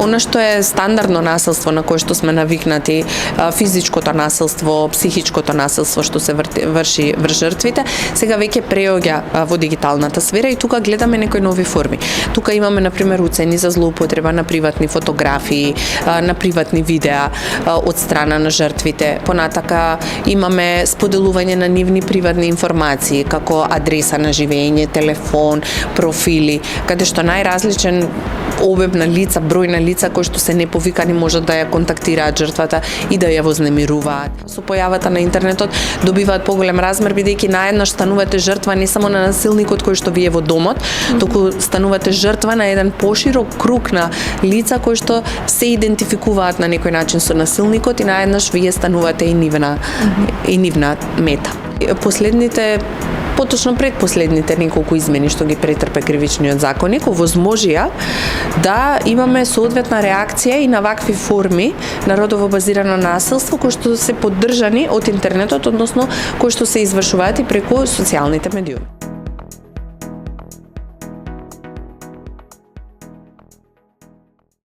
Она што е стандардно насилство на кое што сме навикнати, физичкото насилство, психичкото насилство што се врши врз жртвите, сега веќе преоѓа во дигиталната сфера и тука гледаме некои нови форми. Тука имаме на пример уцени за злоупотреба на приватни фотографии, на приватни видеа од страна на жртвите. Понатака имаме споделување на нивни приватни информации, како адреса на живење, телефон, профили, каде што најразличен обем на лица, број на лица кои што се неповикани можат да ја контактираат жртвата и да ја вознемируваат. Со појавата на интернетот добиваат поголем размер, бидејќи наеднаш станувате жртва не само на насилникот кој што ви е во домот, туку станувате жртва на еден поширок круг на лица кои што се идентификуваат на некој начин со насилникот и наеднаш вие станувате и нивна мета. Последните, поточно предпоследните неколку измени што ги претрпе кривичниот законник овозможија да имаме соодветна реакција и на вакви форми на родово базирано насилство кои што се поддржани од интернетот, односно кои што се извршуваат и преку социјалните медиуми.